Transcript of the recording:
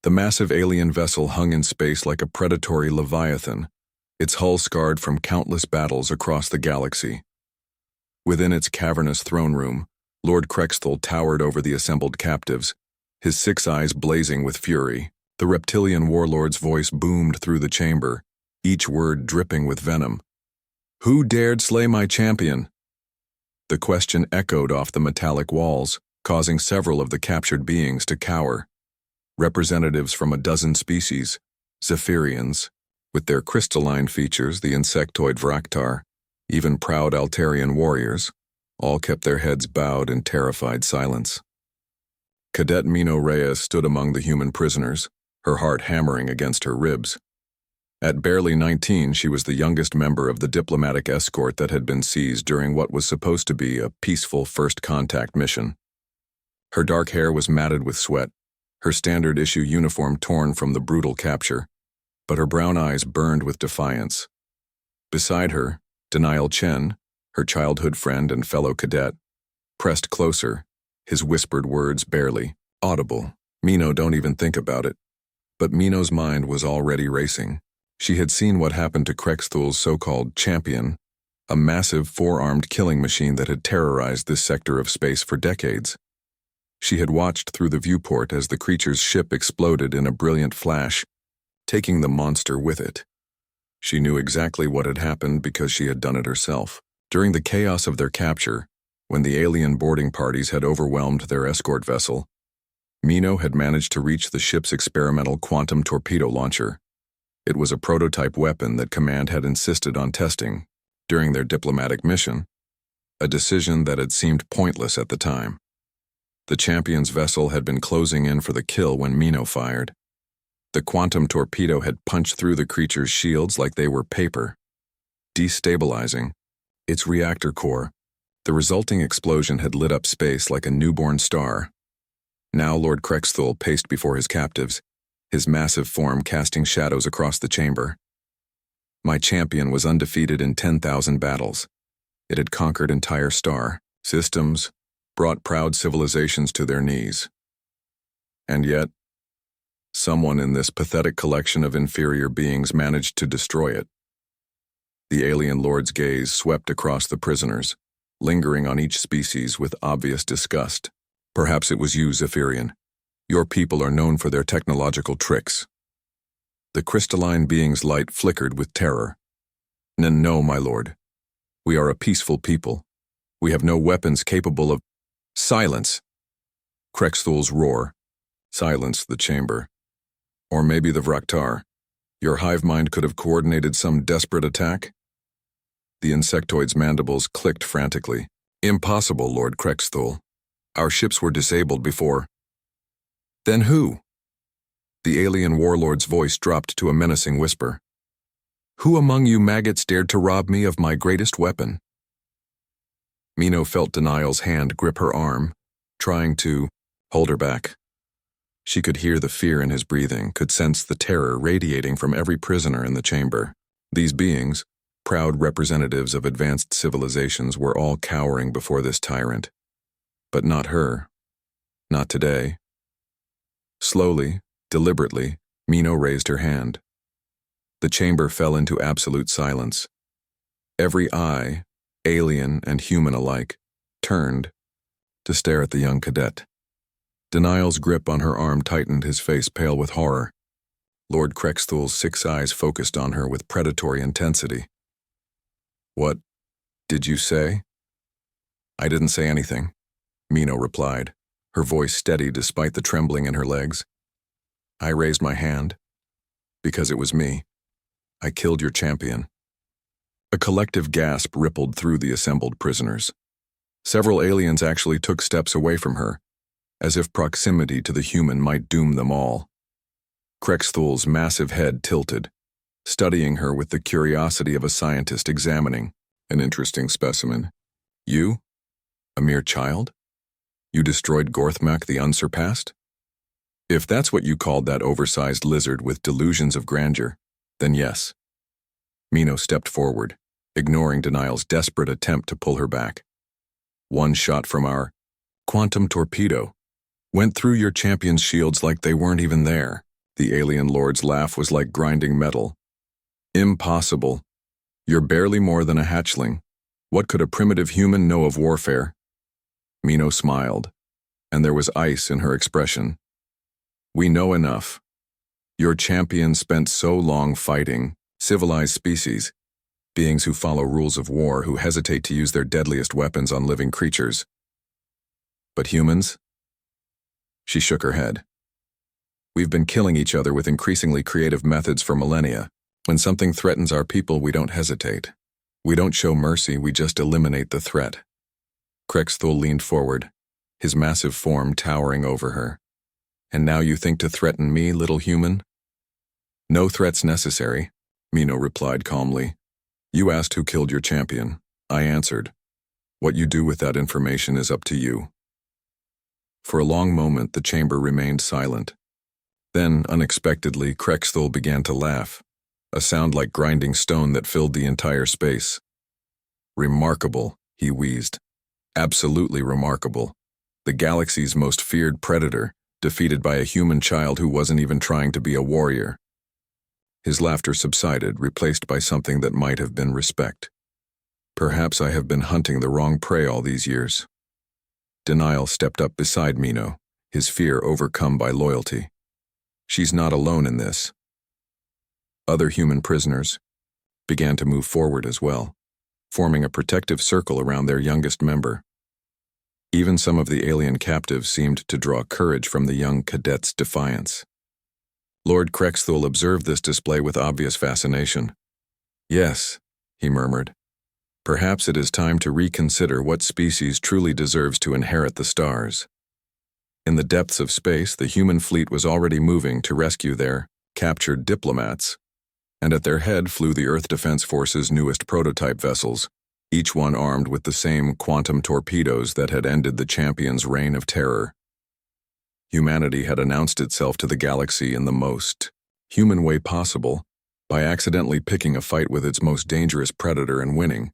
The massive alien vessel hung in space like a predatory leviathan, its hull scarred from countless battles across the galaxy. Within its cavernous throne room, Lord Crexthal towered over the assembled captives, his 6 eyes blazing with fury. The reptilian warlord's voice boomed through the chamber, each word dripping with venom. "Who dared slay my champion?" The question echoed off the metallic walls, causing several of the captured beings to cower. Representatives from a dozen species, Zephyrians, with their crystalline features, the insectoid Vraktar, even proud Altarian warriors, all kept their heads bowed in terrified silence. Cadet Mino Reyes stood among the human prisoners, her heart hammering against her ribs. At barely 19, she was the youngest member of the diplomatic escort that had been seized during what was supposed to be a peaceful first contact mission. Her dark hair was matted with sweat, her standard-issue uniform torn from the brutal capture, but her brown eyes burned with defiance. Beside her, Denial Chen, her childhood friend and fellow cadet, pressed closer, his whispered words barely audible. "Mino, don't even think about it." But Mino's mind was already racing. She had seen what happened to Crexthal's so-called champion, a massive 4-armed killing machine that had terrorized this sector of space for decades. She had watched through the viewport as the creature's ship exploded in a brilliant flash, taking the monster with it. She knew exactly what had happened because she had done it herself. During the chaos of their capture, when the alien boarding parties had overwhelmed their escort vessel, Mino had managed to reach the ship's experimental quantum torpedo launcher. It was a prototype weapon that Command had insisted on testing during their diplomatic mission, a decision that had seemed pointless at the time. The champion's vessel had been closing in for the kill when Mino fired. The quantum torpedo had punched through the creature's shields like they were paper, destabilizing its reactor core. The resulting explosion had lit up space like a newborn star. Now Lord Crexthal paced before his captives, his massive form casting shadows across the chamber. My champion was undefeated in 10,000 battles. It had conquered entire star systems, brought proud civilizations to their knees. And yet, someone in this pathetic collection of inferior beings managed to destroy it. The alien lord's gaze swept across the prisoners, lingering on each species with obvious disgust. "Perhaps it was you, Zephyrian. Your people are known for their technological tricks." The crystalline being's light flickered with terror. "No, my lord. We are a peaceful people. We have no weapons capable of—" "Silence!" Crexthal's roar silenced the chamber. "Or maybe the Vraktar. Your hive mind could have coordinated some desperate attack?" The insectoid's mandibles clicked frantically. "Impossible, Lord Crexthal. Our ships were disabled before." "Then who?" The alien warlord's voice dropped to a menacing whisper. "Who among you maggots dared to rob me of my greatest weapon?" Mino felt Denial's hand grip her arm, trying to hold her back. She could hear the fear in his breathing, could sense the terror radiating from every prisoner in the chamber. These beings, proud representatives of advanced civilizations, were all cowering before this tyrant. But not her. Not today. Slowly, deliberately, Mino raised her hand. The chamber fell into absolute silence. Every eye, alien and human alike, turned to stare at the young cadet. Denial's grip on her arm tightened, his face pale with horror. Lord Crexthal's 6 eyes focused on her with predatory intensity. "What did you say?" "I didn't say anything," Mino replied, her voice steady despite the trembling in her legs. "I raised my hand because it was me. I killed your champion." A collective gasp rippled through the assembled prisoners. Several aliens actually took steps away from her, as if proximity to the human might doom them all. Crexthal's massive head tilted, studying her with the curiosity of a scientist examining an interesting specimen. "You? A mere child? You destroyed Gorthmak the Unsurpassed? If that's what you called that oversized lizard with delusions of grandeur, then yes." Mino stepped forward, ignoring Denial's desperate attempt to pull her back. "One shot from our quantum torpedo went through your champion's shields like they weren't even there." The alien lord's laugh was like grinding metal. Impossible. You're barely more than a hatchling. What could a primitive human know of warfare? Mino smiled, and there was ice in her expression. We know enough. Your champion spent so long fighting civilized species, beings who follow rules of war, who hesitate to use their deadliest weapons on living creatures. But humans? She shook her head. We've been killing each other with increasingly creative methods for millennia. When something threatens our people, we don't hesitate. We don't show mercy, we just eliminate the threat. Krexthul leaned forward, his massive form towering over her. And now you think to threaten me, little human? No threats necessary, Mino replied calmly. You asked who killed your champion. I answered. What you do with that information is up to you. For a long moment, the chamber remained silent. Then, unexpectedly, Krexthul began to laugh, a sound like grinding stone that filled the entire space. Remarkable, he wheezed. Absolutely remarkable. The galaxy's most feared predator, defeated by a human child who wasn't even trying to be a warrior. His laughter subsided, replaced by something that might have been respect. Perhaps I have been hunting the wrong prey all these years. Denial stepped up beside Mino, his fear overcome by loyalty. She's not alone in this. Other human prisoners began to move forward as well, forming a protective circle around their youngest member. Even some of the alien captives seemed to draw courage from the young cadet's defiance. Lord Krexthul observed this display with obvious fascination. Yes, he murmured. Perhaps it is time to reconsider what species truly deserves to inherit the stars. In the depths of space, the human fleet was already moving to rescue their captured diplomats, and at their head flew the Earth Defense Force's newest prototype vessels, each one armed with the same quantum torpedoes that had ended the champion's reign of terror. Humanity had announced itself to the galaxy in the most human way possible, by accidentally picking a fight with its most dangerous predator and winning.